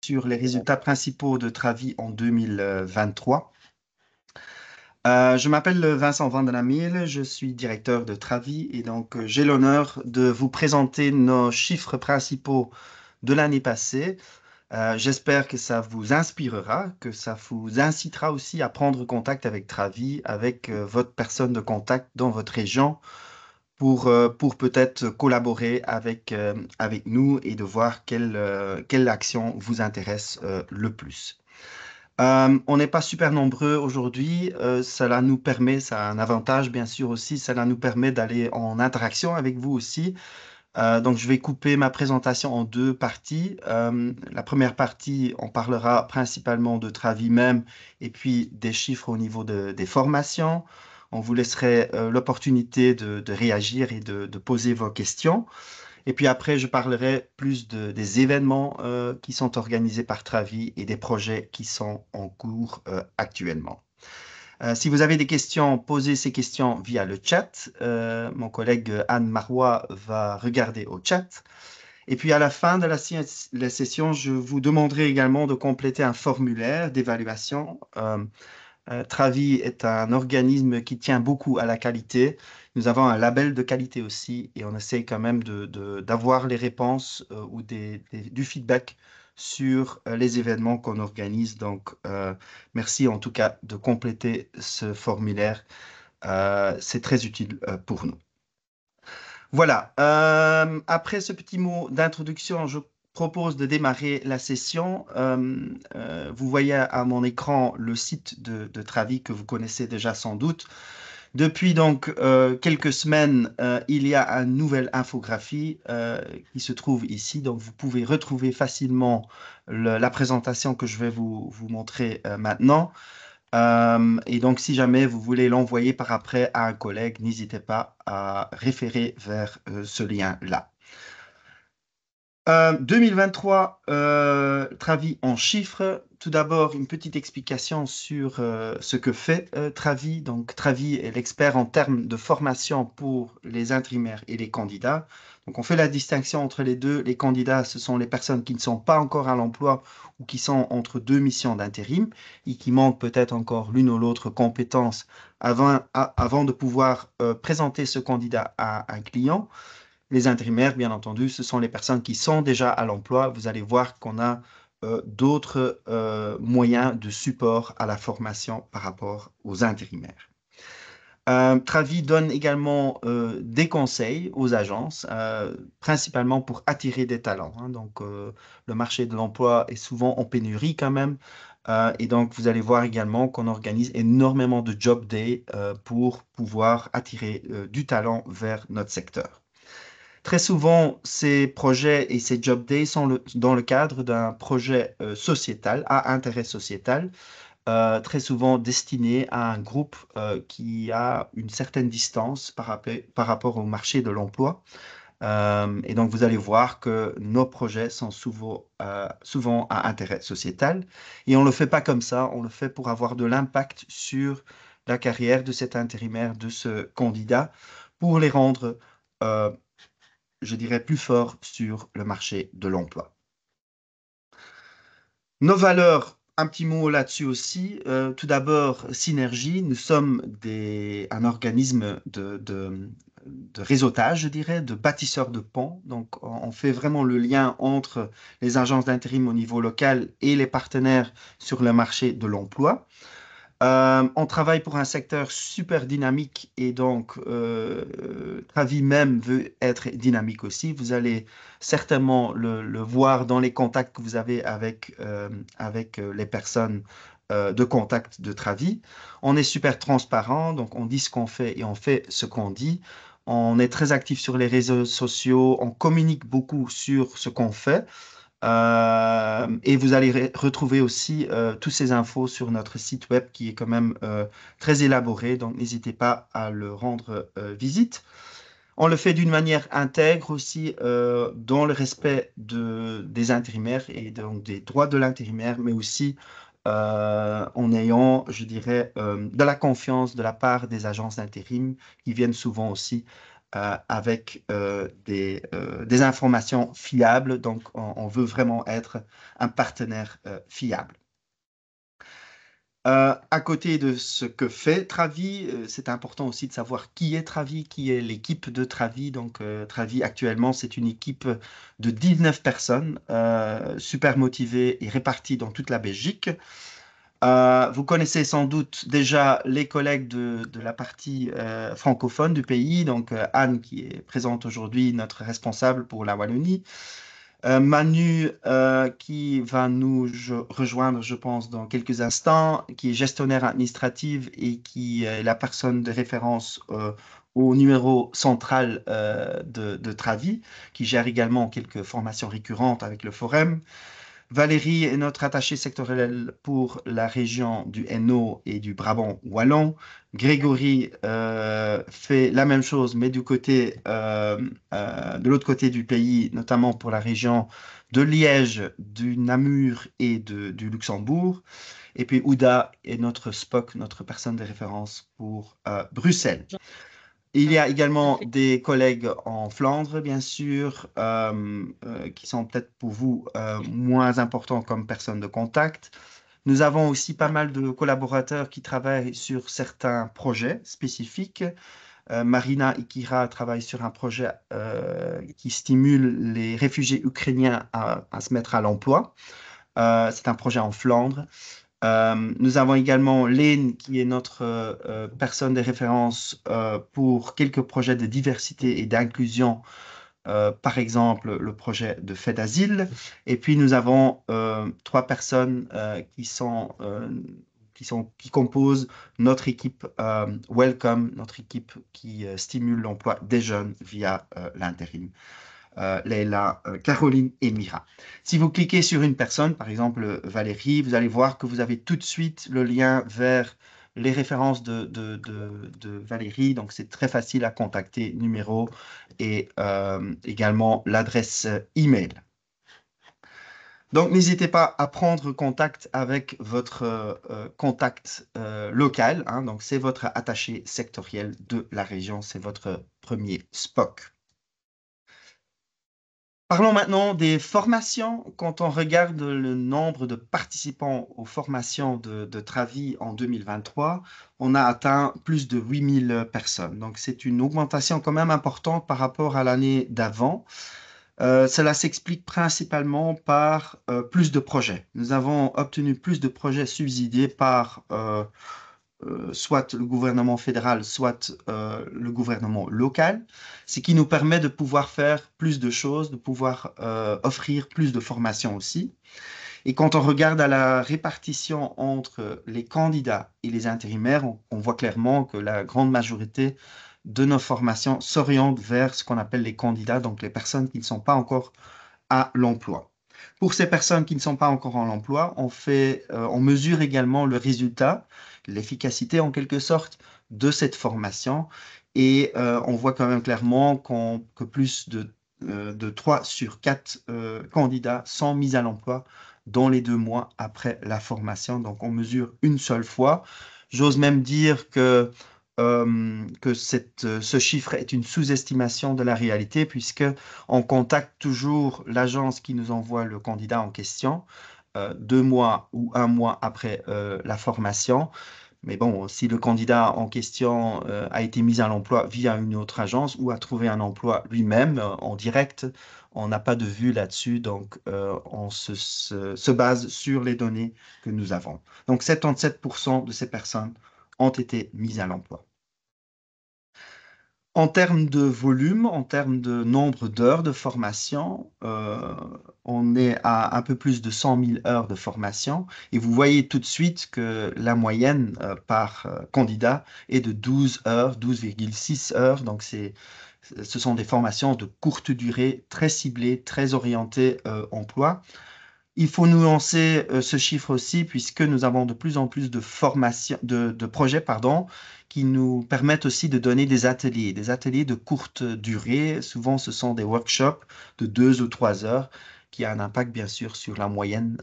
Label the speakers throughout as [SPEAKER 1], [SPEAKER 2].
[SPEAKER 1] sur les résultats principaux de Travi en 2023. Je m'appelle Vincent Van den Amiel, je suis directeur de Travi et donc j'ai l'honneur de vous présenter nos chiffres principaux de l'année passée. J'espère que ça vous inspirera, que ça vous incitera aussi à prendre contact avec Travi, avec votre personne de contact dans votre région pour peut-être collaborer avec nous et de voir quelle action vous intéresse le plus. On n'est pas super nombreux aujourd'hui. Cela nous permet, ça a un avantage bien sûr aussi, cela nous permet d'aller en interaction avec vous aussi. Donc je vais couper ma présentation en deux parties. La première partie, on parlera principalement de Travi même et puis des chiffres au niveau des formations. On vous laisserait l'opportunité de réagir et de poser vos questions. Et puis après, je parlerai plus des événements qui sont organisés par Travi et des projets qui sont en cours actuellement. Si vous avez des questions, posez ces questions via le chat. Mon collègue Anne Marois va regarder au chat. Et puis à la fin de la session, je vous demanderai également de compléter un formulaire d'évaluation. Travi est un organisme qui tient beaucoup à la qualité. Nous avons un label de qualité aussi et on essaie quand même d'avoir les réponses ou du feedback sur les événements qu'on organise. Donc, merci en tout cas de compléter ce formulaire. C'est très utile pour nous. Voilà. Après ce petit mot d'introduction, je propose de démarrer la session. Vous voyez à mon écran le site de Travi que vous connaissez déjà sans doute. Depuis donc quelques semaines, il y a une nouvelle infographie qui se trouve ici. Donc vous pouvez retrouver facilement la présentation que je vais vous montrer maintenant. Et donc, si jamais vous voulez l'envoyer par après à un collègue, n'hésitez pas à référer vers ce lien-là. 2023, Travi en chiffres. Tout d'abord, une petite explication sur ce que fait Travi. Donc, Travi est l'expert en termes de formation pour les intérimaires et les candidats. Donc, on fait la distinction entre les deux. Les candidats, ce sont les personnes qui ne sont pas encore à l'emploi ou qui sont entre deux missions d'intérim et qui manquent peut-être encore l'une ou l'autre compétence avant de pouvoir présenter ce candidat à un client. Les intérimaires, bien entendu, ce sont les personnes qui sont déjà à l'emploi. Vous allez voir qu'on a d'autres moyens de support à la formation par rapport aux intérimaires. Travi donne également des conseils aux agences, principalement pour attirer des talents. Donc, le marché de l'emploi est souvent en pénurie quand même. Et donc, vous allez voir également qu'on organise énormément de job day pour pouvoir attirer du talent vers notre secteur. Très souvent, ces projets et ces job days sont dans le cadre d'un projet sociétal, à intérêt sociétal, très souvent destiné à un groupe qui a une certaine distance par rapport au marché de l'emploi. Et donc, vous allez voir que nos projets sont souvent à intérêt sociétal. Et on ne le fait pas comme ça, on le fait pour avoir de l'impact sur la carrière de cet intérimaire, de ce candidat, pour les rendre je dirais, plus fort sur le marché de l'emploi. Nos valeurs, un petit mot là-dessus aussi. Tout d'abord, Synergie, nous sommes un organisme de réseautage, je dirais, de bâtisseurs de ponts. Donc, on fait vraiment le lien entre les agences d'intérim au niveau local et les partenaires sur le marché de l'emploi. On travaille pour un secteur super dynamique et donc Travi même veut être dynamique aussi. Vous allez certainement le voir dans les contacts que vous avez avec les personnes de contact de Travi. On est super transparent, donc on dit ce qu'on fait et on fait ce qu'on dit. On est très actif sur les réseaux sociaux, on communique beaucoup sur ce qu'on fait. Et vous allez retrouver aussi toutes ces infos sur notre site web qui est quand même très élaboré, donc n'hésitez pas à le rendre visite. On le fait d'une manière intègre aussi dans le respect des intérimaires et donc des droits de l'intérimaire, mais aussi en ayant, je dirais, de la confiance de la part des agences d'intérim qui viennent souvent aussi avec des informations fiables. Donc, on veut vraiment être un partenaire fiable. À côté de ce que fait Travi, c'est important aussi de savoir qui est Travi, qui est l'équipe de Travi. Donc, Travi, actuellement, c'est une équipe de 19 personnes, super motivées et réparties dans toute la Belgique. Vous connaissez sans doute déjà les collègues de la partie francophone du pays, donc Anne qui est présente aujourd'hui, notre responsable pour la Wallonie. Manu qui va rejoindre, je pense, dans quelques instants, qui est gestionnaire administratif et qui est la personne de référence au numéro central de Travi, qui gère également quelques formations récurrentes avec le forum. Valérie est notre attachée sectorielle pour la région du Hainaut et du Brabant wallon. Grégory fait la même chose, mais de l'autre côté du pays, notamment pour la région de Liège, du Namur et du Luxembourg. Et puis Ouda est notre SPOC, notre personne de référence pour Bruxelles. Il y a également
[SPEAKER 2] Parfait.
[SPEAKER 1] des collègues en Flandre, bien sûr, qui sont peut-être pour vous moins importants comme personnes de contact. Nous avons aussi pas mal de collaborateurs qui travaillent sur certains projets spécifiques. Marina Ikira travaille sur un projet qui stimule les réfugiés ukrainiens à se mettre à l'emploi. C'est un projet en Flandre. Nous avons également Lane, qui est notre personne de référence pour quelques projets de diversité et d'inclusion, par exemple le projet de fait d'asile. Et puis nous avons trois personnes qui composent notre équipe Welcome, notre équipe qui stimule l'emploi des jeunes via l'intérim. Leila, Caroline et Mira. Si vous cliquez sur une personne, par exemple Valérie, vous allez voir que vous avez tout de suite le lien vers les références de Valérie. Donc, c'est très facile à contacter, numéro et également l'adresse email. Donc, n'hésitez pas à prendre contact avec votre contact local, hein. Donc, c'est votre attaché sectoriel de la région, c'est votre premier SPOC. Parlons maintenant des formations. Quand on regarde le nombre de participants aux formations de Travi en 2023, on a atteint plus de 8000 personnes. Donc, c'est une augmentation quand même importante par rapport à l'année d'avant. Cela s'explique principalement par plus de projets. Nous avons obtenu plus de projets subsidiés par soit le gouvernement fédéral, soit le gouvernement local, ce qui nous permet de pouvoir faire plus de choses, de pouvoir offrir plus de formations aussi. Et quand on regarde à la répartition entre les candidats et les intérimaires, on voit clairement que la grande majorité de nos formations s'orientent vers ce qu'on appelle les candidats, donc les personnes qui ne sont pas encore à l'emploi. Pour ces personnes qui ne sont pas encore en emploi, on mesure également le résultat, l'efficacité en quelque sorte de cette formation et on voit quand même clairement que plus de 3 sur 4 candidats sont mis à l'emploi dans les 2 mois après la formation. Donc on mesure une seule fois. J'ose même dire que ce chiffre est une sous-estimation de la réalité puisque on contacte toujours l'agence qui nous envoie le candidat en question 2 mois ou un mois après la formation. Mais bon, si le candidat en question a été mis à l'emploi via une autre agence ou a trouvé un emploi lui-même en direct, on n'a pas de vue là-dessus. Donc, on se base sur les données que nous avons. Donc, 77% de ces personnes ont été mises à l'emploi. En termes de volume, en termes de nombre d'heures de formation, on est à un peu plus de 100 000 heures de formation et vous voyez tout de suite que la moyenne par candidat est de 12 heures, 12,6 heures. Donc, ce sont des formations de courte durée, très ciblées, très orientées emploi. Il faut nuancer ce chiffre aussi, puisque nous avons de plus en plus de formations, de projets, pardon, qui nous permettent aussi de donner des ateliers de courte durée. Souvent, ce sont des workshops de 2 ou 3 heures, qui a un impact, bien sûr, sur la moyenne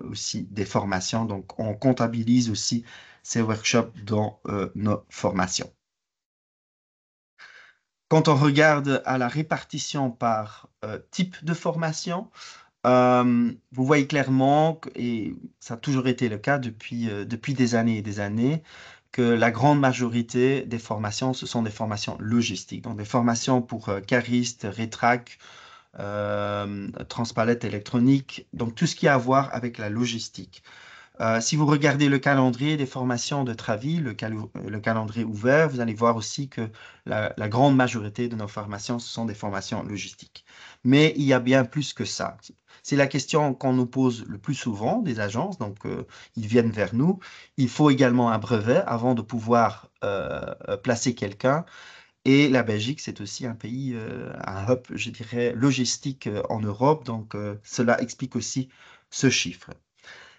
[SPEAKER 1] aussi des formations. Donc, on comptabilise aussi ces workshops dans nos formations. Quand on regarde à la répartition par type de formation, vous voyez clairement, et ça a toujours été le cas depuis des années et des années, que la grande majorité des formations, ce sont des formations logistiques, donc des formations pour caristes, rétrac, transpalette électronique, donc tout ce qui a à voir avec la logistique. Si vous regardez le calendrier des formations de Travi, le calendrier ouvert, vous allez voir aussi que la grande majorité de nos formations, ce sont des formations logistiques. Mais il y a bien plus que ça. C'est la question qu'on nous pose le plus souvent des agences, donc ils viennent vers nous. Il faut également un brevet avant de pouvoir placer quelqu'un. Et la Belgique, c'est aussi un pays, un hub, je dirais, logistique en Europe, donc cela explique aussi ce chiffre.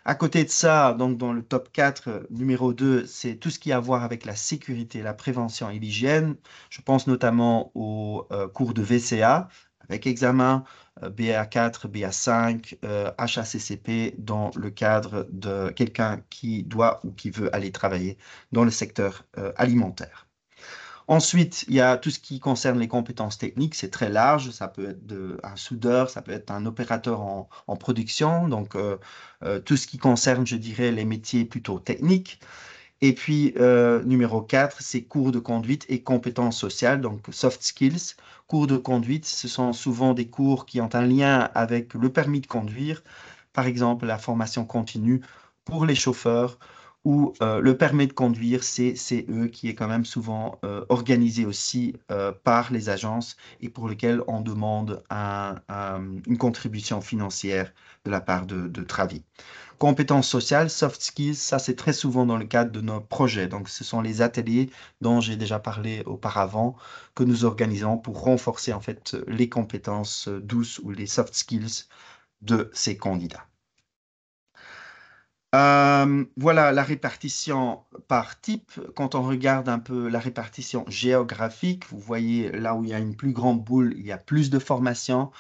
[SPEAKER 1] À côté de ça, donc dans le top 4, numéro 2, c'est tout ce qui a à voir avec la sécurité, la prévention et l'hygiène. Je pense notamment aux cours de VCA avec examen, BA4, BA5, HACCP dans le cadre de quelqu'un qui doit ou qui veut aller travailler dans le secteur alimentaire. Ensuite, il y a tout ce qui concerne les compétences techniques, c'est très large. Ça peut être un soudeur, ça peut être un opérateur en production. Donc, tout ce qui concerne, je dirais, les métiers plutôt techniques. Et puis, numéro 4, c'est cours de conduite et compétences sociales, donc soft skills. Cours de conduite, ce sont souvent des cours qui ont un lien avec le permis de conduire, par exemple la formation continue pour les chauffeurs ou le permis de conduire, c'est CE, qui est quand même souvent organisé aussi par les agences et pour lequel on demande une contribution financière de la part de Travi. Compétences sociales, soft skills, ça c'est très souvent dans le cadre de nos projets. Donc ce sont les ateliers dont j'ai déjà parlé auparavant que nous organisons pour renforcer en fait les compétences douces ou les soft skills de ces candidats. Voilà la répartition par type. Quand on regarde un peu la répartition géographique, vous voyez là où il y a une plus grande boule, il y a plus de formations.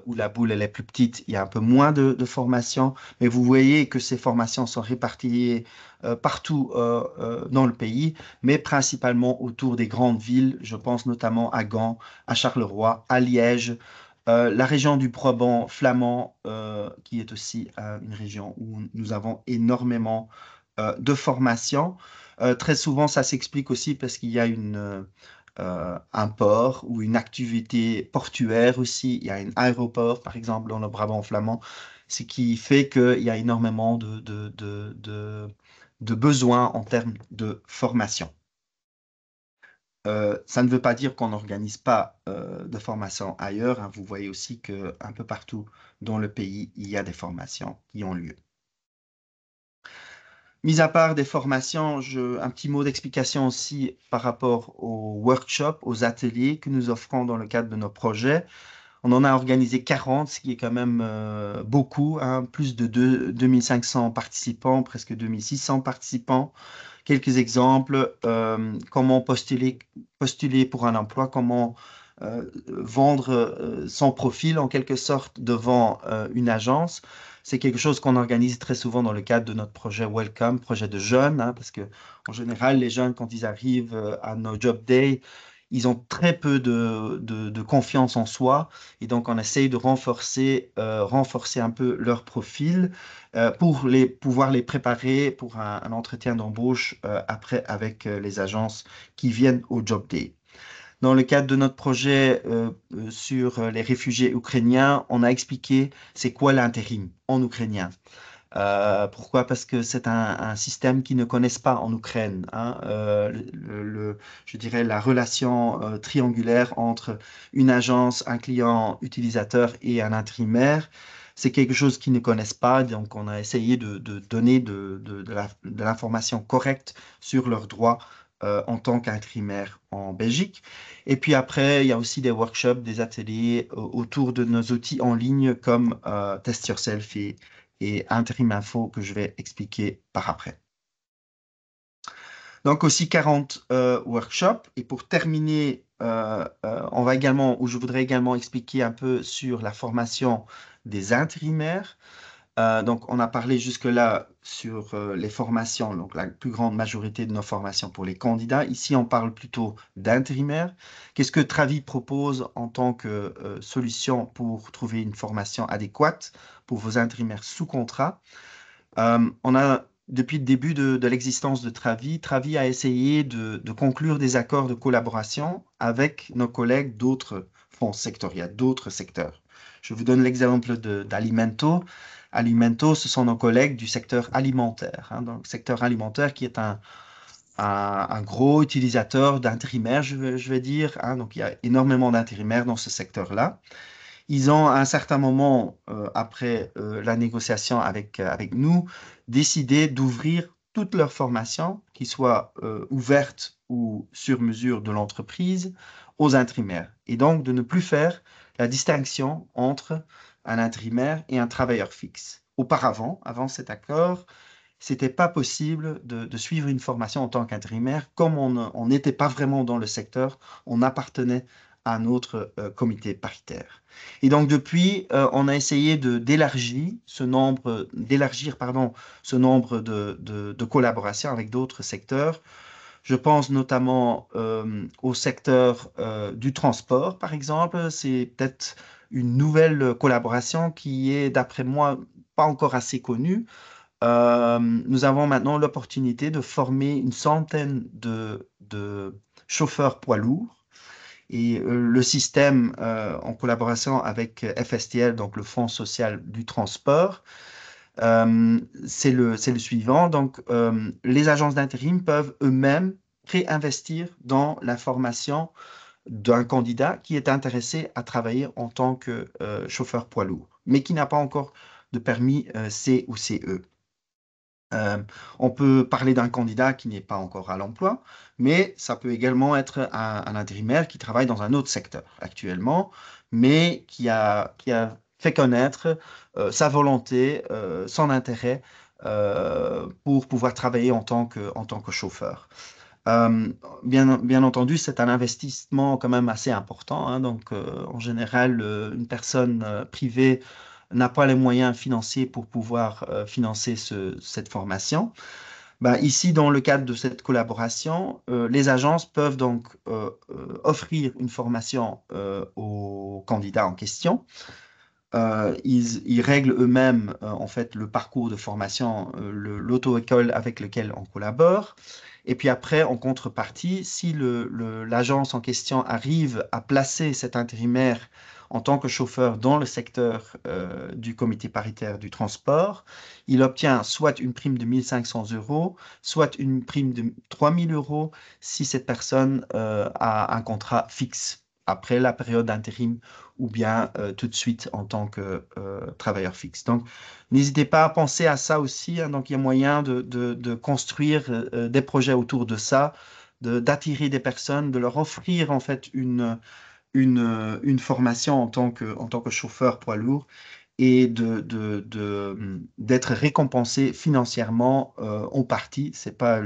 [SPEAKER 1] Où la boule elle est plus petite, il y a un peu moins de formations. Mais vous voyez que ces formations sont réparties partout dans le pays, mais principalement autour des grandes villes. Je pense notamment à Gand, à Charleroi, à Liège. La région du Brabant flamand, qui est aussi une région où nous avons énormément de formations. Très souvent, ça s'explique aussi parce qu'il y a un port ou une activité portuaire aussi. Il y a un aéroport, par exemple, dans le Brabant flamand, ce qui fait qu'il y a énormément de besoins en termes de formation. Ça ne veut pas dire qu'on n'organise pas de formation ailleurs, hein. Vous voyez aussi qu'un peu partout dans le pays, il y a des formations qui ont lieu. Mis à part des formations, un petit mot d'explication aussi par rapport aux workshops, aux ateliers que nous offrons dans le cadre de nos projets. On en a organisé 40, ce qui est quand même beaucoup, hein, plus de 2500 participants, presque 2600 participants. Quelques exemples, comment postuler pour un emploi, comment vendre son profil en quelque sorte devant une agence. C'est quelque chose qu'on organise très souvent dans le cadre de notre projet Welcome, projet de jeunes, hein, parce que en général, les jeunes, quand ils arrivent à nos job days, ils ont très peu de confiance en soi et donc on essaye de renforcer un peu leur profil pour pouvoir les préparer pour un entretien d'embauche après avec les agences qui viennent au Job Day. Dans le cadre de notre projet sur les réfugiés ukrainiens, on a expliqué c'est quoi l'intérim en ukrainien. Pourquoi? Parce que c'est un système qu'ils ne connaissent pas en Ukraine, hein. Je dirais la relation triangulaire entre une agence, un client utilisateur et un intérimaire, c'est quelque chose qu'ils ne connaissent pas. Donc, on a essayé de donner de l'information correcte sur leurs droits en tant qu'intérimaire en Belgique. Et puis après, il y a aussi des workshops, des ateliers autour de nos outils en ligne comme Test Yourself et Intérim Info que je vais expliquer par après. Donc aussi 40 workshops. Et pour terminer, je voudrais également expliquer un peu sur la formation des intérimaires. Donc, on a parlé jusque-là sur les formations, donc la plus grande majorité de nos formations pour les candidats. Ici, on parle plutôt d'intérimaires. Qu'est-ce que Travi propose en tant que solution pour trouver une formation adéquate pour vos intérimaires sous contrat? On a, depuis le début de l'existence de Travi, Travi a essayé de conclure des accords de collaboration avec nos collègues d'autres fonds sectoriels, d'autres secteurs. Je vous donne l'exemple d'Alimento. Alimento, ce sont nos collègues du secteur alimentaire, hein, donc secteur alimentaire qui est un gros utilisateur d'intérimaires, je vais dire, hein, donc il y a énormément d'intérimaires dans ce secteur-là. Ils ont, à un certain moment, après la négociation avec nous, décidé d'ouvrir toutes leurs formations, qu'ils soient ouvertes ou sur mesure de l'entreprise, aux intérimaires. Et donc de ne plus faire la distinction entre un intérimaire et un travailleur fixe. Auparavant, avant cet accord, c'était pas possible de suivre une formation en tant qu'intérimaire. Comme on n'était pas vraiment dans le secteur, on appartenait à un autre comité paritaire. Et donc depuis, on a essayé d'élargir, pardon, ce nombre de collaborations avec d'autres secteurs. Je pense notamment au secteur du transport, par exemple. C'est peut-être une nouvelle collaboration qui est, d'après moi, pas encore assez connue. Nous avons maintenant l'opportunité de former une centaine de chauffeurs poids lourds. Et le système, en collaboration avec FSTL, donc le Fonds social du transport, c'est le suivant. Donc, les agences d'intérim peuvent eux-mêmes réinvestir dans la formation d'un candidat qui est intéressé à travailler en tant que chauffeur poids lourd, mais qui n'a pas encore de permis C ou CE. Euh, on peut parler d'un candidat qui n'est pas encore à l'emploi, mais ça peut également être un intérimaire qui travaille dans un autre secteur actuellement, mais qui a fait connaître sa volonté, son intérêt pour pouvoir travailler en tant que chauffeur. Euh, bien entendu, c'est un investissement quand même assez important, hein. Donc, en général, une personne privée n'a pas les moyens financiers pour pouvoir financer cette formation. Ben, ici, dans le cadre de cette collaboration, les agences peuvent donc offrir une formation aux candidats en question. Ils règlent eux-mêmes en fait le parcours de formation, l'auto-école avec lequel on collabore. Et puis après, en contrepartie, si l'agence en question arrive à placer cet intérimaire en tant que chauffeur dans le secteur du comité paritaire du transport, il obtient soit une prime de 1 500 euros, soit une prime de 3 000 euros si cette personne a un contrat fixe après la période d'intérim ou bien tout de suite en tant que travailleur fixe. Donc, n'hésitez pas à penser à ça aussi, hein. Donc, il y a moyen de construire des projets autour de ça, d'attirer des personnes, de leur offrir en fait une formation en tant que chauffeur poids lourd et d'être récompensé financièrement en partie. C'est pas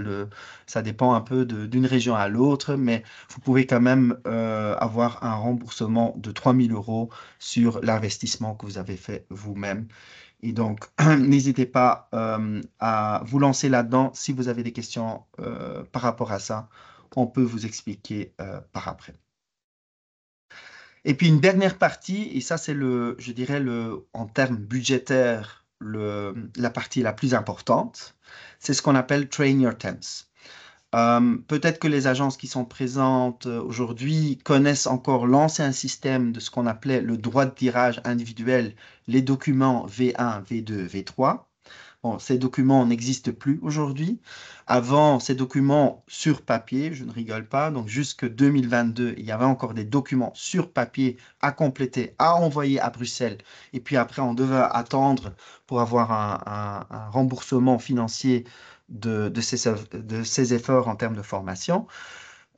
[SPEAKER 1] ça dépend un peu d'une région à l'autre, mais vous pouvez quand même avoir un remboursement de 3 000 euros sur l'investissement que vous avez fait vous-même. Et donc, n'hésitez pas à vous lancer là-dedans si vous avez des questions par rapport à ça. On peut vous expliquer par après. Et puis une dernière partie, et ça c'est je dirais en termes budgétaires, la partie la plus importante, c'est ce qu'on appelle Train Your Temps. Peut-être que les agences qui sont présentes aujourd'hui connaissent encore l'ancien système de ce qu'on appelait le droit de tirage individuel, les documents V1, V2, V3. Bon, ces documents n'existent plus aujourd'hui. Avant, ces documents sur papier, je ne rigole pas, donc jusque 2022, il y avait encore des documents sur papier à compléter, à envoyer à Bruxelles. Et puis après, on devait attendre pour avoir un remboursement financier de ces efforts en termes de formation.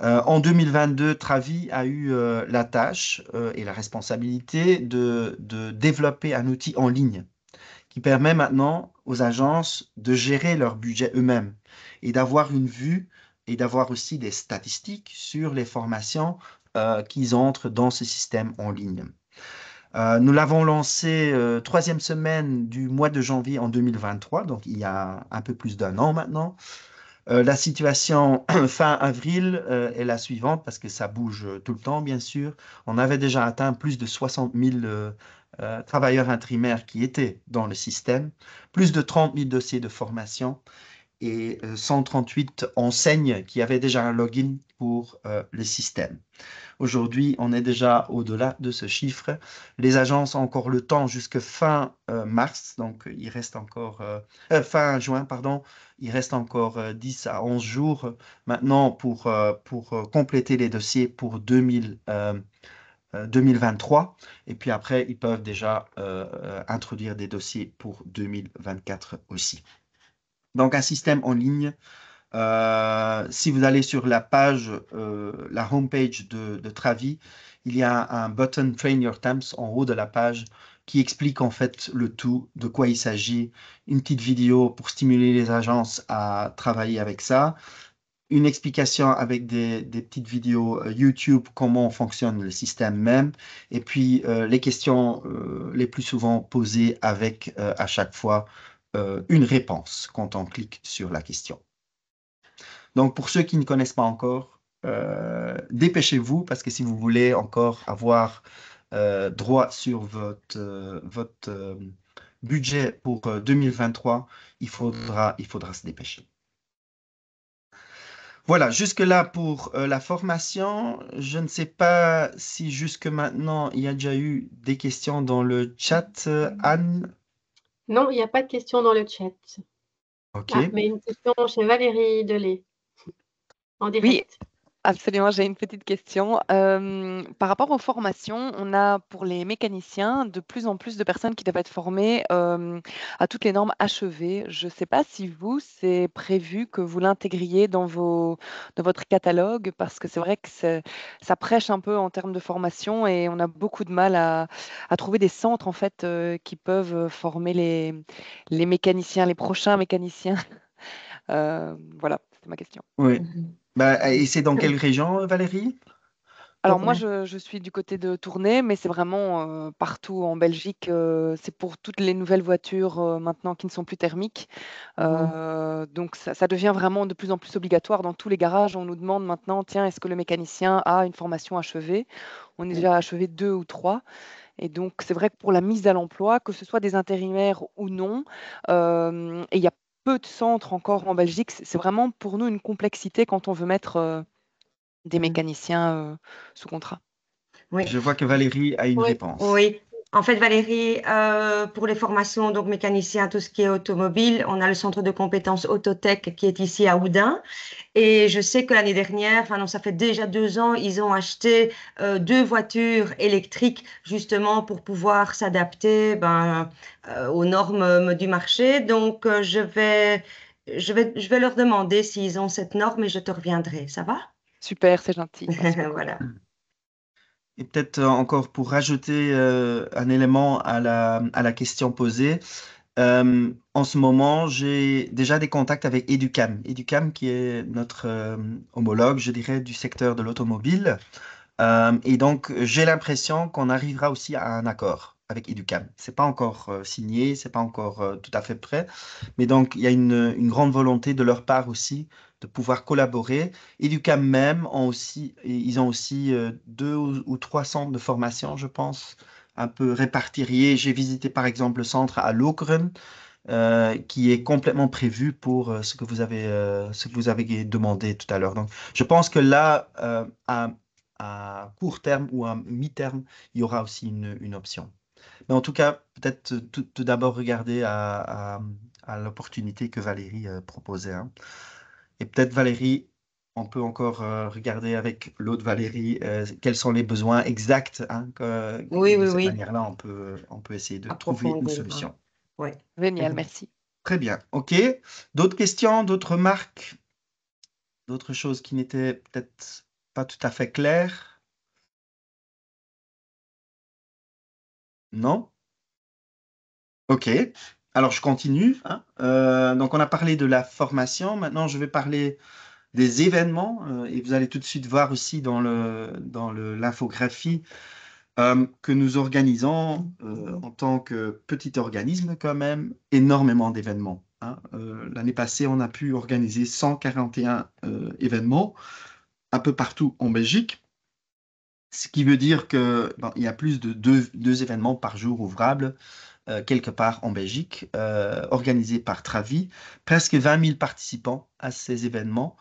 [SPEAKER 1] En 2022, Travi a eu la tâche et la responsabilité de développer un outil en ligne qui permet maintenant aux agences de gérer leur budget eux-mêmes et d'avoir une vue et d'avoir aussi des statistiques sur les formations qu'ils entrent dans ce système en ligne. Nous l'avons lancé troisième semaine du mois de janvier en 2023, donc il y a un peu plus d'un an maintenant. La situation fin avril est la suivante parce que ça bouge tout le temps, bien sûr. On avait déjà atteint plus de 60 000 travailleurs intérimaires qui étaient dans le système, plus de 30 000 dossiers de formation et 138 enseignes qui avaient déjà un login pour le système. Aujourd'hui, on est déjà au-delà de ce chiffre. Les agences ont encore le temps jusque fin mars, donc il reste encore fin juin, pardon, il reste encore 10 à 11 jours maintenant pour compléter les dossiers pour 2023. Et puis après, ils peuvent déjà introduire des dossiers pour 2024 aussi. Donc un système en ligne si vous allez sur la page, la homepage de Travi, il y a un button Train Your Temps en haut de la page qui explique en fait le tout, de quoi il s'agit, une petite vidéo pour stimuler les agences à travailler avec ça, une explication avec des petites vidéos YouTube, comment fonctionne le système même, et puis les questions les plus souvent posées avec à chaque fois une réponse quand on clique sur la question. Donc, pour ceux qui ne connaissent pas encore, dépêchez-vous parce que si vous voulez encore avoir droit sur votre budget pour 2023, il faudra se dépêcher. Voilà, jusque-là pour la formation. Je ne sais pas si jusque maintenant, il y a déjà eu des questions dans le chat. Anne?
[SPEAKER 2] Non, il n'y a pas de questions dans le chat.
[SPEAKER 1] OK.
[SPEAKER 2] Ah, mais une question chez Valérie Delay, en
[SPEAKER 3] Oui,
[SPEAKER 2] direct.
[SPEAKER 3] absolument, j'ai une petite question. Par rapport aux formations, on a pour les mécaniciens de plus en plus de personnes qui doivent être formées à toutes les normes HEV. Je ne sais pas si vous, c'est prévu que vous l'intégriez dans votre catalogue, parce que c'est vrai que ça prêche un peu en termes de formation et on a beaucoup de mal à trouver des centres en fait qui peuvent former les mécaniciens, les prochains mécaniciens. Voilà, c'était ma question.
[SPEAKER 1] Oui. Bah, et c'est dans quelle région, Valérie?
[SPEAKER 3] Alors moi, je suis du côté de Tournai, mais c'est vraiment partout en Belgique. C'est pour toutes les nouvelles voitures maintenant qui ne sont plus thermiques. Donc ça devient vraiment de plus en plus obligatoire. Dans tous les garages, on nous demande maintenant, tiens, est-ce que le mécanicien a une formation achevée? On est déjà achevé 2 ou 3. Et donc c'est vrai que pour la mise à l'emploi, que ce soit des intérimaires ou non, et il y a peu de centres encore en Belgique, c'est vraiment pour nous une complexité quand on veut mettre des mécaniciens sous contrat.
[SPEAKER 4] Oui.
[SPEAKER 1] Je vois que Valérie a une
[SPEAKER 2] Oui.
[SPEAKER 1] réponse.
[SPEAKER 4] Oui. En fait, Valérie, pour les formations, donc mécanicien, tout ce qui est automobile, on a le centre de compétences Autotech qui est ici à Oudin. Et je sais que l'année dernière, enfin non, ça fait déjà 2 ans, ils ont acheté 2 voitures électriques justement pour pouvoir s'adapter aux normes du marché. Donc, je vais leur demander s'ils ont cette norme et je te reviendrai. Ça va?
[SPEAKER 3] Super, c'est gentil. Merci beaucoup.
[SPEAKER 4] Voilà.
[SPEAKER 1] Et peut-être encore pour rajouter un élément à la question posée, en ce moment, j'ai déjà des contacts avec Educam. Educam qui est notre homologue, je dirais, du secteur de l'automobile. Et donc, j'ai l'impression qu'on arrivera aussi à un accord avec Educam. C'est pas encore signé, c'est pas encore tout à fait prêt, mais donc il y a une grande volonté de leur part aussi de pouvoir collaborer. Educam même ils ont aussi 2 ou 3 centres de formation, je pense, un peu répartis. J'ai visité par exemple le centre à Lokeren, qui est complètement prévu pour ce que vous avez demandé tout à l'heure. Donc, je pense que là, à court terme ou à mi-terme, il y aura aussi une option. Mais en tout cas, peut-être tout d'abord regarder à l'opportunité que Valérie proposait, hein. Et peut-être Valérie, on peut encore regarder avec l'autre Valérie quels sont les besoins exacts, hein,
[SPEAKER 4] Oui,
[SPEAKER 1] de
[SPEAKER 4] oui,
[SPEAKER 1] cette
[SPEAKER 4] oui.
[SPEAKER 1] manière-là, on peut essayer de trouver une
[SPEAKER 4] Approfondir.
[SPEAKER 1] solution.
[SPEAKER 4] Oui.
[SPEAKER 3] Génial, merci.
[SPEAKER 1] Très bien. OK. D'autres questions, d'autres remarques, d'autres choses qui n'étaient peut-être pas tout à fait claires? Non? OK. Alors, je continue, hein. Donc, on a parlé de la formation. Maintenant, je vais parler des événements. Et vous allez tout de suite voir aussi dans l'infographie que nous organisons en tant que petit organisme quand même énormément d'événements, hein. L'année passée, on a pu organiser 141 événements un peu partout en Belgique, ce qui veut dire que il y a plus de deux événements par jour ouvrables quelque part en Belgique, organisés par Travi, presque 20 000 participants à ces événements.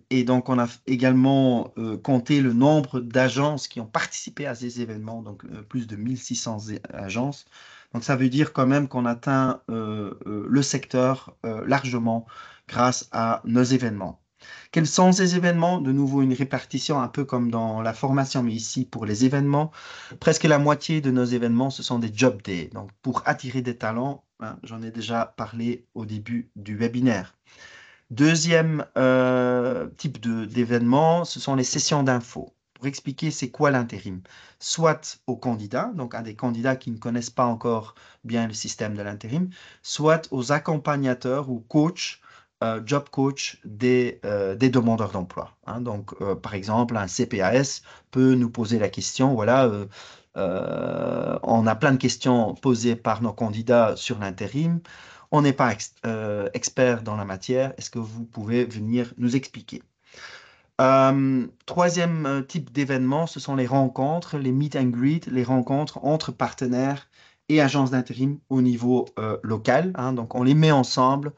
[SPEAKER 1] Et donc, on a également compté le nombre d'agences qui ont participé à ces événements, donc plus de 1600 agences. Donc, ça veut dire quand même qu'on atteint le secteur largement grâce à nos événements. Quels sont ces événements? De nouveau, une répartition un peu comme dans la formation, mais ici pour les événements. Presque la moitié de nos événements, ce sont des job days. Donc, pour attirer des talents, hein, j'en ai déjà parlé au début du webinaire. Deuxième type d'événement, ce sont les sessions d'info. Pour expliquer c'est quoi l'intérim, soit aux candidats, donc à des candidats qui ne connaissent pas encore bien le système de l'intérim, soit aux accompagnateurs ou coachs, job coach des demandeurs d'emploi, hein. Donc, par exemple, un CPAS peut nous poser la question, voilà, on a plein de questions posées par nos candidats sur l'intérim. On n'est pas expert dans la matière. Est-ce que vous pouvez venir nous expliquer? Troisième type d'événement, ce sont les rencontres, les meet and greet, les rencontres entre partenaires et agences d'intérim au niveau local, hein. Donc, on les met ensemble,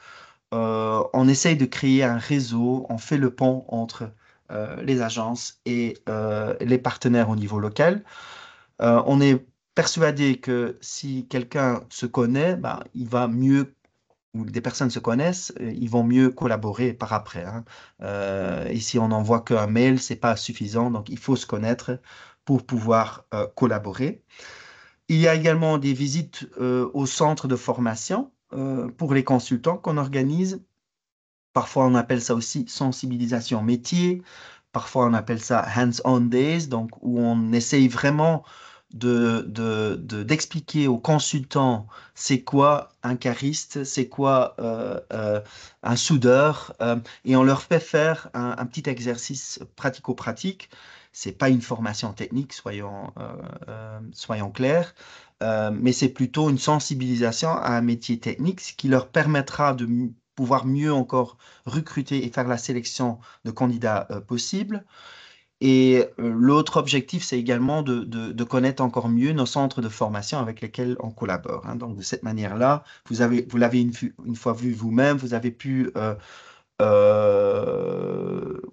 [SPEAKER 1] on essaye de créer un réseau, on fait le pont entre les agences et les partenaires au niveau local. On est persuadé que si quelqu'un se connaît, il va mieux, ou des personnes se connaissent, ils vont mieux collaborer par après, hein. Et si on n'envoie qu'un mail, c'est pas suffisant, donc il faut se connaître pour pouvoir collaborer. Il y a également des visites au centre de formation pour les consultants qu'on organise. Parfois, on appelle ça aussi sensibilisation métier. Parfois, on appelle ça hands-on days, donc où on essaye vraiment d'expliquer aux consultants c'est quoi un cariste, c'est quoi un soudeur, et on leur fait faire un petit exercice pratico-pratique. C'est pas une formation technique, soyons clairs, mais c'est plutôt une sensibilisation à un métier technique, ce qui leur permettra de pouvoir mieux encore recruter et faire la sélection de candidats possibles. Et l'autre objectif, c'est également de connaître encore mieux nos centres de formation avec lesquels on collabore, hein. Donc, de cette manière-là, vous l'avez une fois vu vous-même, vous avez pu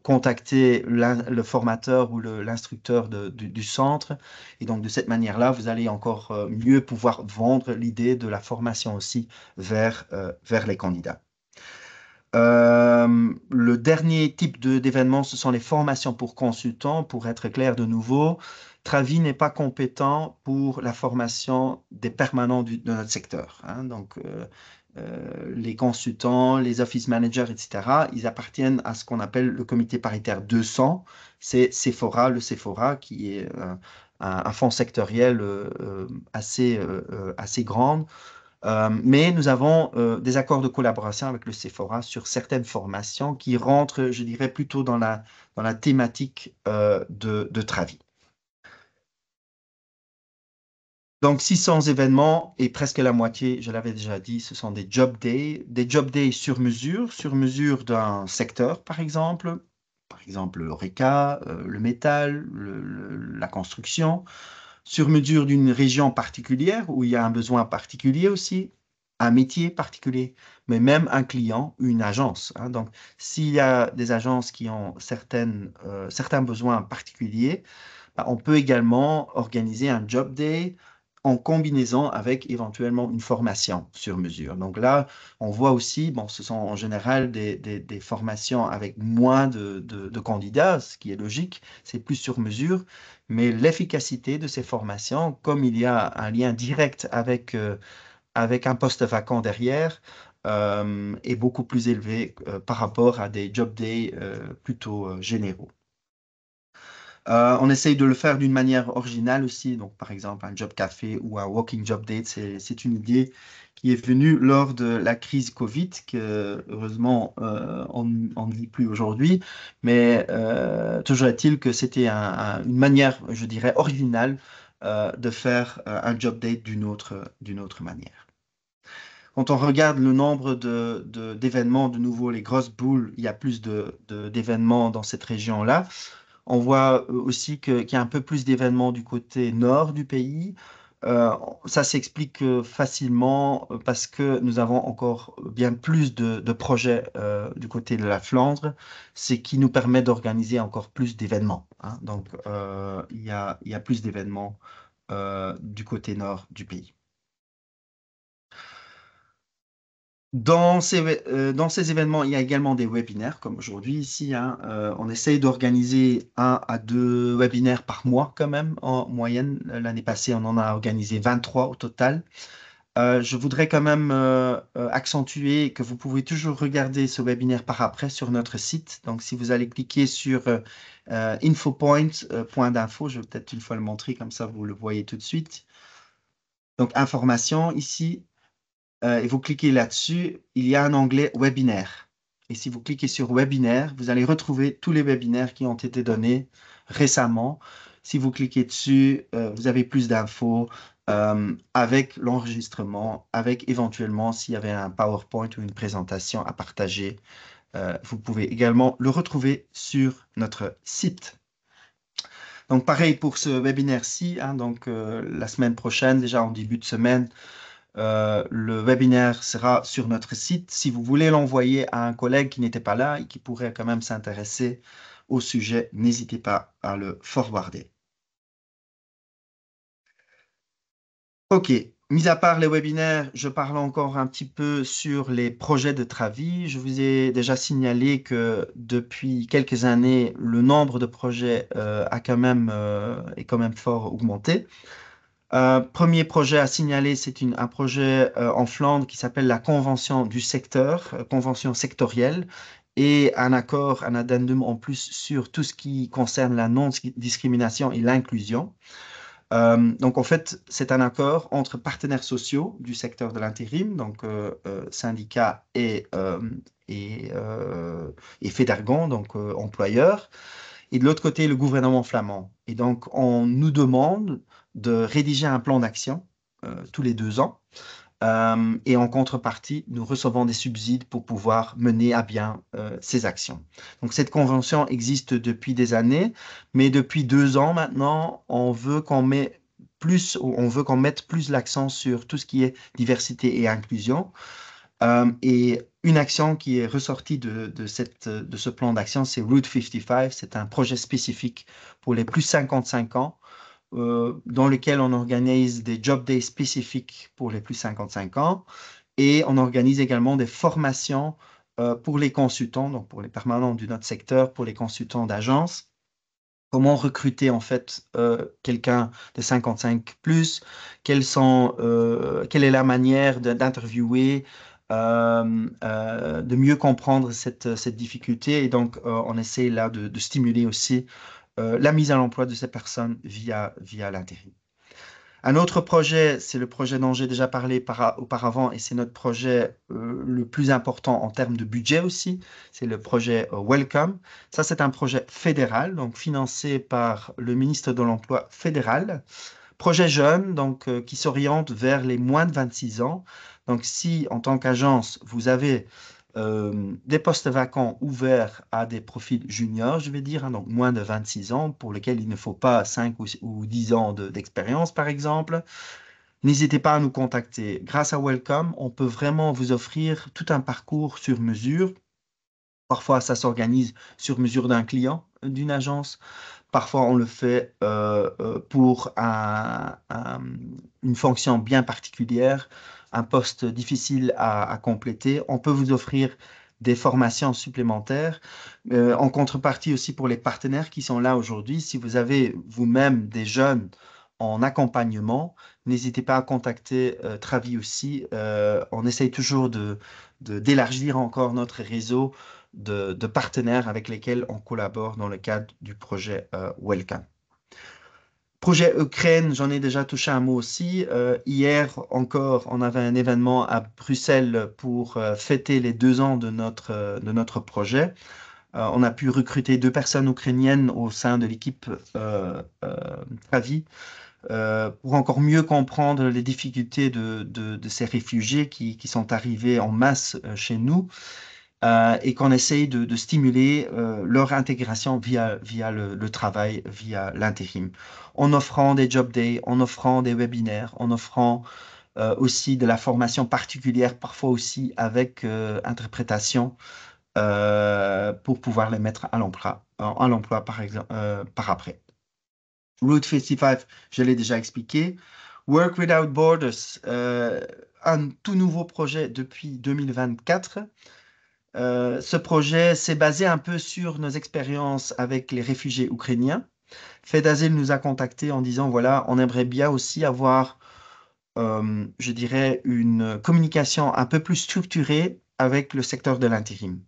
[SPEAKER 1] contacter le formateur ou l'instructeur du centre. Et donc, de cette manière-là, vous allez encore mieux pouvoir vendre l'idée de la formation aussi vers les candidats. Le dernier type d'événement, ce sont les formations pour consultants. Pour être clair de nouveau, Travi n'est pas compétent pour la formation des permanents de notre secteur, hein. Donc, les consultants, les office managers, etc., ils appartiennent à ce qu'on appelle le comité paritaire 200. C'est Sephora, le Sephora, qui est un fonds sectoriel assez grand. Mais nous avons des accords de collaboration avec le Sephora sur certaines formations qui rentrent, je dirais, plutôt dans la thématique de Travi. Donc, 600 événements et presque la moitié, je l'avais déjà dit, ce sont des job days sur mesure d'un secteur, par exemple l'ORECA, le métal, la construction, sur mesure d'une région particulière où il y a un besoin particulier aussi, un métier particulier, mais même un client, une agence, hein. Donc, s'il y a des agences qui ont certains besoins particuliers, on peut également organiser un job day en combinaison avec éventuellement une formation sur mesure. Donc là, on voit aussi, bon, ce sont en général des formations avec moins de candidats, ce qui est logique, c'est plus sur mesure, mais l'efficacité de ces formations, comme il y a un lien direct avec un poste vacant derrière, est beaucoup plus élevé par rapport à des job days plutôt généraux. On essaye de le faire d'une manière originale aussi. Donc, par exemple, un job café ou un walking job date, c'est une idée qui est venue lors de la crise Covid, que heureusement, on ne vit plus aujourd'hui. Mais toujours est-il que c'était une manière, je dirais, originale de faire un job date d'une autre manière. Quand on regarde le nombre d'événements, de nouveau, les grosses boules, il y a plus d'événements dans cette région-là. On voit aussi qu'il y a un peu plus d'événements du côté nord du pays. Euh, Ça s'explique facilement parce que nous avons encore bien plus de projets du côté de la Flandre, ce qui nous permet d'organiser encore plus d'événements, hein. Donc, il y a plus d'événements du côté nord du pays. Dans ces événements, il y a également des webinaires, comme aujourd'hui ici, hein. On essaye d'organiser 1 à 2 webinaires par mois quand même, en moyenne. L'année passée, on en a organisé 23 au total. Je voudrais quand même accentuer que vous pouvez toujours regarder ce webinaire par après sur notre site. Donc, si vous allez cliquer sur infopoint, point d'info, je vais peut-être une fois le montrer, comme ça vous le voyez tout de suite. Donc, information ici. Et vous cliquez là-dessus, il y a un onglet webinaire. Et si vous cliquez sur webinaire, vous allez retrouver tous les webinaires qui ont été donnés récemment. Si vous cliquez dessus, vous avez plus d'infos avec l'enregistrement, avec éventuellement s'il y avait un PowerPoint ou une présentation à partager. Vous pouvez également le retrouver sur notre site. Donc, pareil pour ce webinaire-ci, hein, donc la semaine prochaine, déjà en début de semaine, le webinaire sera sur notre site. Si vous voulez l'envoyer à un collègue qui n'était pas là et qui pourrait quand même s'intéresser au sujet, n'hésitez pas à le forwarder. OK. Mis à part les webinaires, je parle encore un petit peu sur les projets de Travi. Je vous ai déjà signalé que depuis quelques années, le nombre de projets est quand même fort augmenté. Premier projet à signaler, c'est un projet en Flandre qui s'appelle la Convention du secteur, convention sectorielle, et un accord, un addendum en plus sur tout ce qui concerne la non-discrimination et l'inclusion. Donc en fait, c'est un accord entre partenaires sociaux du secteur de l'intérim, donc syndicats et Fédergon, donc employeurs, et de l'autre côté, le gouvernement flamand. Et donc, on nous demande de rédiger un plan d'action tous les 2 ans. Et en contrepartie, nous recevons des subsides pour pouvoir mener à bien ces actions. Donc, cette convention existe depuis des années, mais depuis 2 ans maintenant, on veut qu'on mette plus l'accent sur tout ce qui est diversité et inclusion. Et une action qui est ressortie de ce plan d'action, c'est Route 55. C'est un projet spécifique pour les plus 55 ans, dans lequel on organise des job days spécifiques pour les plus 55 ans. Et on organise également des formations pour les consultants, donc pour les permanents de notre secteur, pour les consultants d'agence. Comment recruter en fait quelqu'un de 55 plus, quelle est la manière d'interviewer, de mieux comprendre cette difficulté. Et donc, on essaie là de stimuler aussi la mise à l'emploi de ces personnes via l'intérim. Un autre projet, c'est le projet dont j'ai déjà parlé auparavant, et c'est notre projet le plus important en termes de budget aussi. C'est le projet Welcome. Ça, c'est un projet fédéral, donc financé par le ministre de l'Emploi fédéral. Projet jeune, donc qui s'oriente vers les moins de 26 ans. Donc, si en tant qu'agence, vous avez des postes vacants ouverts à des profils juniors, je vais dire, hein, donc moins de 26 ans, pour lesquels il ne faut pas 5 ou 10 ans d'expérience, par exemple. N'hésitez pas à nous contacter. Grâce à Welcome, on peut vraiment vous offrir tout un parcours sur mesure. Parfois, ça s'organise sur mesure d'un client, d'une agence. Parfois, on le fait pour une fonction bien particulière, un poste difficile à compléter. On peut vous offrir des formations supplémentaires. En contrepartie aussi pour les partenaires qui sont là aujourd'hui, si vous avez vous-même des jeunes en accompagnement, n'hésitez pas à contacter Travi aussi. On essaye toujours d'élargir encore notre réseau de partenaires avec lesquels on collabore dans le cadre du projet Welcome. Projet Ukraine, j'en ai déjà touché un mot aussi. Hier encore, on avait un événement à Bruxelles pour fêter les 2 ans de notre projet. On a pu recruter 2 personnes ukrainiennes au sein de l'équipe Travi pour encore mieux comprendre les difficultés de ces réfugiés qui sont arrivés en masse chez nous et qu'on essaye de stimuler leur intégration via le travail, via l'intérim, en offrant des job days, en offrant des webinaires, en offrant aussi de la formation particulière, parfois aussi avec interprétation, pour pouvoir les mettre à l'emploi par exemple, par après. Route 55, je l'ai déjà expliqué. Work Without Borders, un tout nouveau projet depuis 2024. Ce projet s'est basé un peu sur nos expériences avec les réfugiés ukrainiens. FedAsile nous a contactés en disant, voilà, on aimerait bien aussi avoir, je dirais, une communication un peu plus structurée avec le secteur de l'intérim.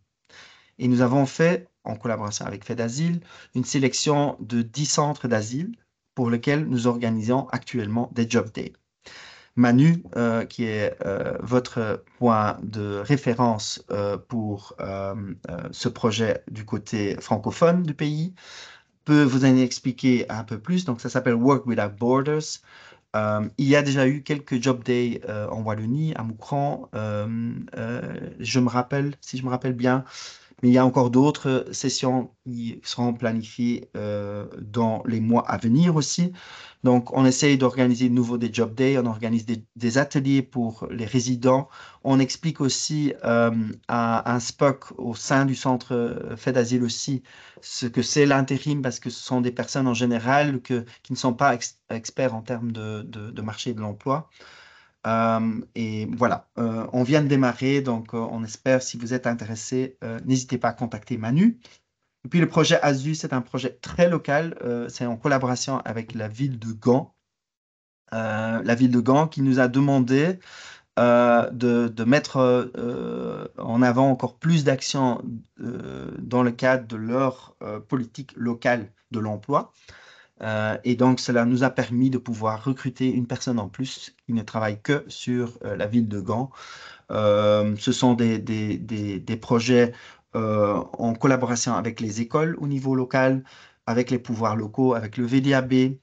[SPEAKER 1] Et nous avons fait, en collaboration avec FedAsile, une sélection de 10 centres d'asile pour lesquels nous organisons actuellement des job days. Manu, qui est votre point de référence pour ce projet du côté francophone du pays, peut vous en expliquer un peu plus. Donc, ça s'appelle Work Without Borders. Il y a déjà eu quelques job days en Wallonie, à Moucran. Je me rappelle, si je me rappelle bien, mais il y a encore d'autres sessions qui seront planifiées dans les mois à venir aussi. Donc, on essaye d'organiser de nouveau des job days, on organise des ateliers pour les résidents. On explique aussi à un SPOC au sein du centre FedAsile aussi ce que c'est l'intérim, parce que ce sont des personnes en général qui ne sont pas experts en termes de marché de l'emploi. Et voilà, on vient de démarrer, donc on espère, si vous êtes intéressé, n'hésitez pas à contacter Manu. Et puis le projet ASU, c'est un projet très local, c'est en collaboration avec la ville de Gand. La ville de Gand qui nous a demandé de mettre en avant encore plus d'actions dans le cadre de leur politique locale de l'emploi. Et donc, cela nous a permis de pouvoir recruter une personne en plus qui ne travaille que sur la ville de Gand. Ce sont des projets en collaboration avec les écoles au niveau local, avec les pouvoirs locaux, avec le VDAB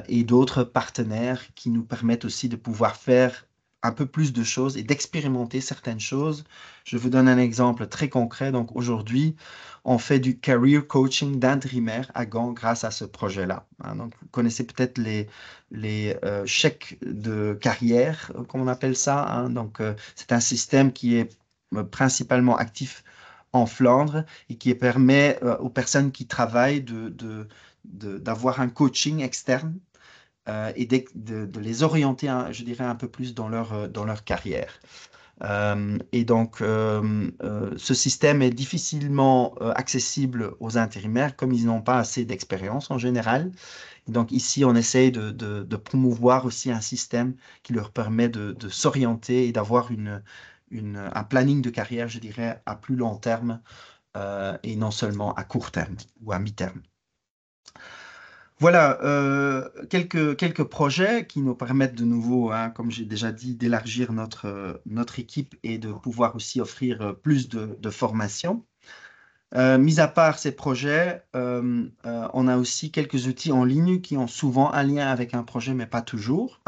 [SPEAKER 1] et d'autres partenaires qui nous permettent aussi de pouvoir faire un peu plus de choses et d'expérimenter certaines choses. Je vous donne un exemple très concret. Donc aujourd'hui, on fait du career coaching d'intérimaires à Gand grâce à ce projet-là. Donc vous connaissez peut-être les chèques de carrière, comme on appelle ça. Donc c'est un système qui est principalement actif en Flandre et qui permet aux personnes qui travaillent d'avoir un coaching externe et de les orienter, je dirais, un peu plus dans leur carrière. Et donc, ce système est difficilement accessible aux intérimaires, comme ils n'ont pas assez d'expérience en général. Et donc, ici, on essaye de promouvoir aussi un système qui leur permet de s'orienter et d'avoir un planning de carrière, je dirais, à plus long terme et non seulement à court terme ou à mi-terme. Voilà, quelques projets qui nous permettent de nouveau, comme j'ai déjà dit, d'élargir notre équipe et de pouvoir aussi offrir plus de formations. Mis à part ces projets, on a aussi quelques outils en ligne qui ont souvent un lien avec un projet, mais pas toujours.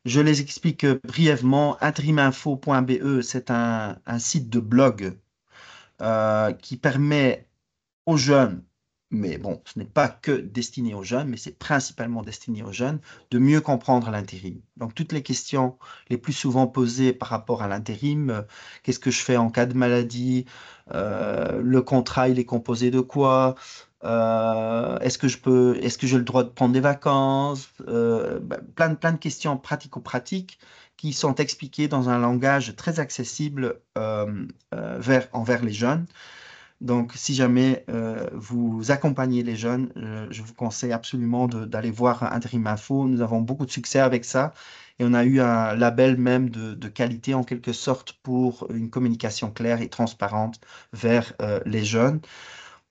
[SPEAKER 1] Je les explique brièvement. Intériminfo.be, c'est un site de blog qui permet aux jeunes, mais bon, ce n'est pas que destiné aux jeunes, mais c'est principalement destiné aux jeunes, de mieux comprendre l'intérim. Donc, toutes les questions les plus souvent posées par rapport à l'intérim, qu'est-ce que je fais en cas de maladie, le contrat, il est composé de quoi, est-ce que j'ai le droit de prendre des vacances, plein de questions pratico-pratiques qui sont expliquées dans un langage très accessible envers les jeunes. Donc, si jamais vous accompagnez les jeunes, je vous conseille absolument d'aller voir Interim Info. Nous avons beaucoup de succès avec ça et on a eu un label même de qualité en quelque sorte pour une communication claire et transparente vers les jeunes.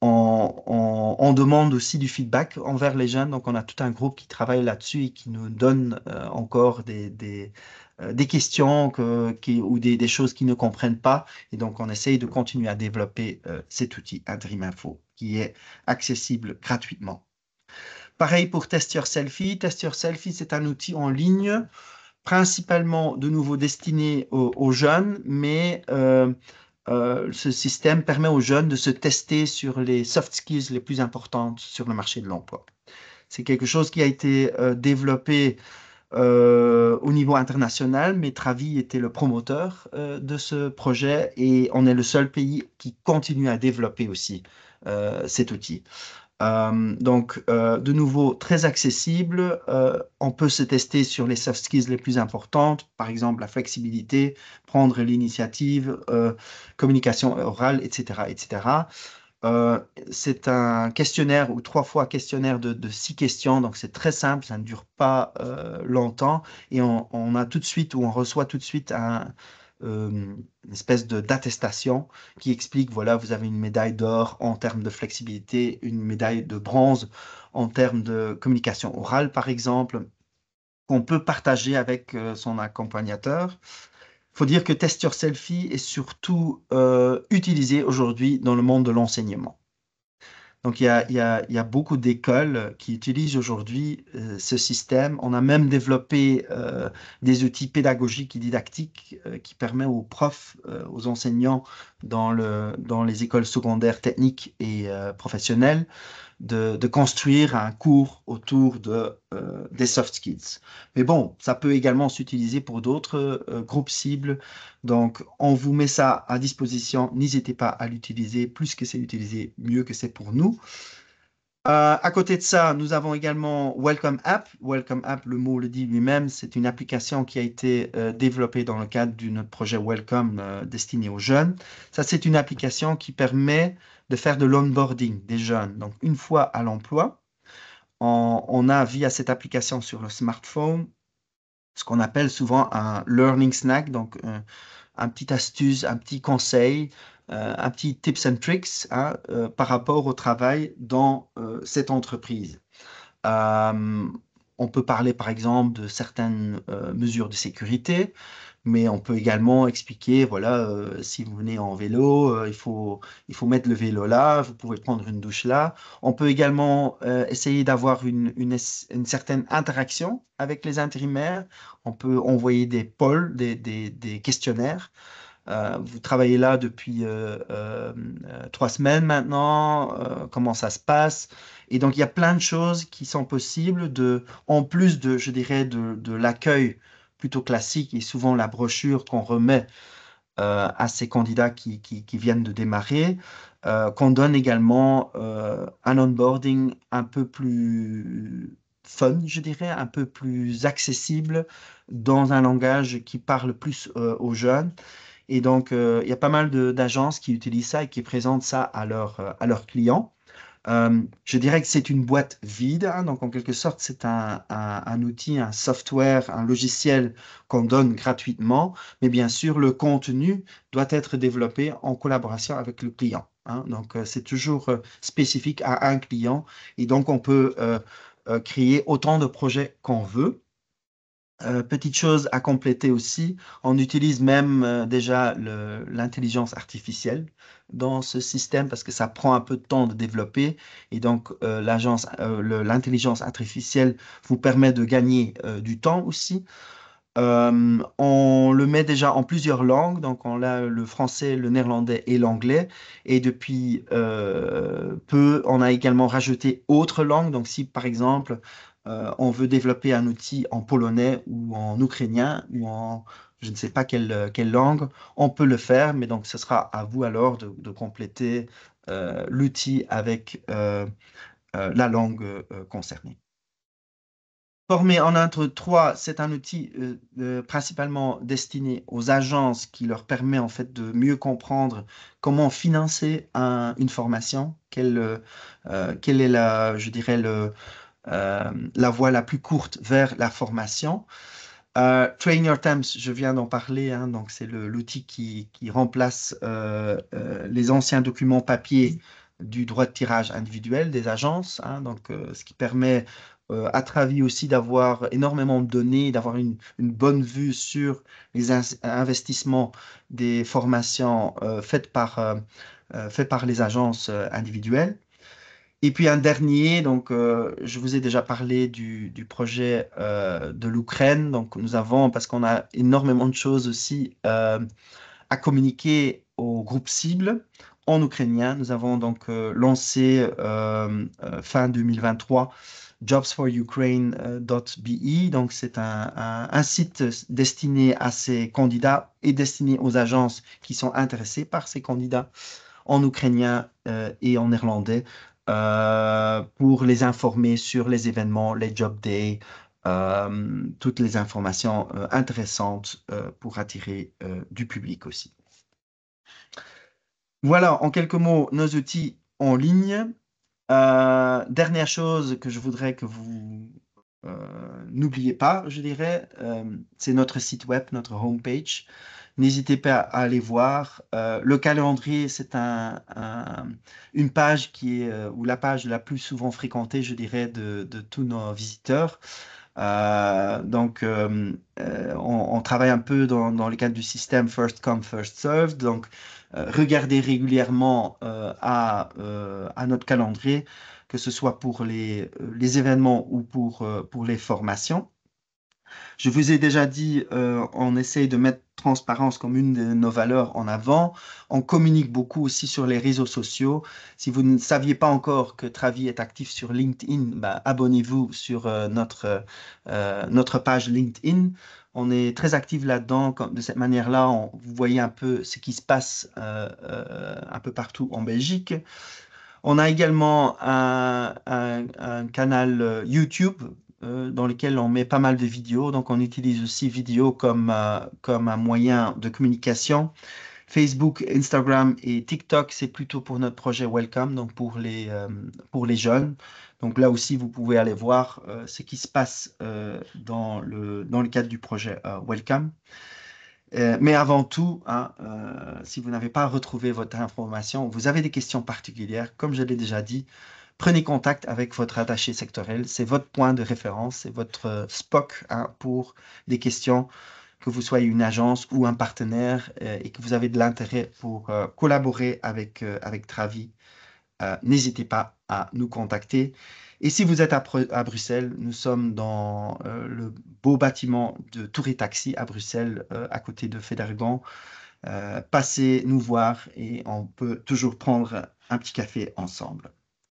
[SPEAKER 1] On demande aussi du feedback envers les jeunes. Donc, on a tout un groupe qui travaille là-dessus et qui nous donne encore des questions ou des choses qu'ils ne comprennent pas. Et donc, on essaye de continuer à développer cet outil, Interim Info, qui est accessible gratuitement. Pareil pour Test Your Selfie. Test Your Selfie, c'est un outil en ligne, principalement de nouveau destiné aux jeunes, mais ce système permet aux jeunes de se tester sur les soft skills les plus importantes sur le marché de l'emploi. C'est quelque chose qui a été développé au niveau international, mais Travi était le promoteur de ce projet et on est le seul pays qui continue à développer aussi cet outil. De nouveau, très accessible. On peut se tester sur les soft skills les plus importantes, par exemple la flexibilité, prendre l'initiative, communication orale, etc., etc. C'est un questionnaire ou 3 fois questionnaire de 6 questions, donc c'est très simple, ça ne dure pas longtemps et on a tout de suite ou on reçoit tout de suite une espèce d'attestation qui explique, voilà, vous avez une médaille d'or en termes de flexibilité, une médaille de bronze en termes de communication orale, par exemple, qu'on peut partager avec son accompagnateur. Il faut dire que Test Your Selfie est surtout utilisé aujourd'hui dans le monde de l'enseignement. Donc, il y a beaucoup d'écoles qui utilisent aujourd'hui ce système. On a même développé des outils pédagogiques et didactiques qui permettent aux profs, aux enseignants dans les écoles secondaires techniques et professionnelles de construire un cours autour des soft skills. Mais bon, ça peut également s'utiliser pour d'autres groupes cibles. Donc, on vous met ça à disposition. N'hésitez pas à l'utiliser. Plus que c'est utilisé, mieux que c'est pour nous. À côté de ça, nous avons également Welcome App. Welcome App, le mot le dit lui-même, c'est une application qui a été développée dans le cadre d'un projet Welcome destiné aux jeunes. Ça, c'est une application qui permet de faire de l'onboarding des jeunes. Donc, une fois à l'emploi, on a via cette application sur le smartphone ce qu'on appelle souvent un learning snack, donc un petit astuce, un petit conseil, un petit tips and tricks hein, par rapport au travail dans cette entreprise. On peut parler par exemple de certaines mesures de sécurité, mais on peut également expliquer, voilà, si vous venez en vélo, il faut mettre le vélo là, vous pouvez prendre une douche là. On peut également essayer d'avoir une certaine interaction avec les intérimaires. On peut envoyer des polls, des questionnaires. Vous travaillez là depuis 3 semaines maintenant, comment ça se passe? Et donc, il y a plein de choses qui sont possibles en plus de, je dirais, de l'accueil plutôt classique et souvent la brochure qu'on remet à ces candidats qui viennent de démarrer, qu'on donne également un onboarding un peu plus fun, je dirais, un peu plus accessible dans un langage qui parle plus aux jeunes. Et donc, il y a pas mal d'agences qui utilisent ça et qui présentent ça à leurs clients. Je dirais que c'est une boîte vide, hein, donc en quelque sorte, c'est un outil, un software, un logiciel qu'on donne gratuitement, mais bien sûr, le contenu doit être développé en collaboration avec le client. Hein, donc, c'est toujours spécifique à un client et donc on peut créer autant de projets qu'on veut. Petite chose à compléter aussi, on utilise même déjà l'intelligence artificielle dans ce système parce que ça prend un peu de temps de développer et donc l'intelligence artificielle vous permet de gagner du temps aussi. On le met déjà en plusieurs langues, donc on a le français, le néerlandais et l'anglais. Et depuis peu, on a également rajouté autres langues. Donc si par exemple, on veut développer un outil en polonais ou en ukrainien ou en je ne sais pas quelle langue, on peut le faire, mais donc ce sera à vous alors de compléter l'outil avec la langue concernée. Former en Intro 3, c'est un outil principalement destiné aux agences qui leur permet en fait de mieux comprendre comment financer une formation, quelle est je dirais, la voie la plus courte vers la formation. Train Your Temps, je viens d'en parler, hein, donc c'est l'outil qui remplace les anciens documents papier du droit de tirage individuel des agences, hein, donc ce qui permet à Travi aussi d'avoir énormément de données, d'avoir une bonne vue sur les investissements des formations faites par les agences individuelles. Et puis un dernier, donc je vous ai déjà parlé du projet de l'Ukraine. Donc nous avons, parce qu'on a énormément de choses aussi à communiquer au groupe cible en ukrainien, nous avons donc lancé fin 2023 jobsforukraine.be. Donc c'est un site destiné à ces candidats et destiné aux agences qui sont intéressées par ces candidats en ukrainien et en néerlandais pour les informer sur les événements, les job days, toutes les informations intéressantes pour attirer du public aussi. Voilà, en quelques mots, nos outils en ligne. Dernière chose que je voudrais que vous n'oubliez pas, je dirais, c'est notre site web, notre homepage. N'hésitez pas à aller voir. Le calendrier, c'est une page qui est, ou la page la plus souvent fréquentée, je dirais, de tous nos visiteurs. On travaille un peu dans le cadre du système First Come, First Served. Donc, regardez régulièrement à notre calendrier, que ce soit pour les événements ou pour les formations. Je vous ai déjà dit, on essaye de mettre transparence comme une de nos valeurs en avant. On communique beaucoup aussi sur les réseaux sociaux. Si vous ne saviez pas encore que Travi est actif sur LinkedIn, bah, abonnez-vous sur notre page LinkedIn. On est très actif là-dedans. De cette manière-là, vous voyez un peu ce qui se passe un peu partout en Belgique. On a également un canal YouTube dans lequel on met pas mal de vidéos. Donc, on utilise aussi vidéo comme un moyen de communication. Facebook, Instagram et TikTok, c'est plutôt pour notre projet Welcome, donc pour les jeunes. Donc là aussi, vous pouvez aller voir ce qui se passe dans le cadre du projet Welcome. Mais avant tout, hein, si vous n'avez pas retrouvé votre information, vous avez des questions particulières, comme je l'ai déjà dit, prenez contact avec votre attaché sectoriel. C'est votre point de référence, c'est votre SPOC hein, pour des questions, que vous soyez une agence ou un partenaire et que vous avez de l'intérêt pour collaborer avec Travi. N'hésitez pas à nous contacter. Et si vous êtes à Bruxelles, nous sommes dans le beau bâtiment de Tour et Taxi à Bruxelles, à côté de Fédergan. Passez nous voir et on peut toujours prendre un petit café ensemble.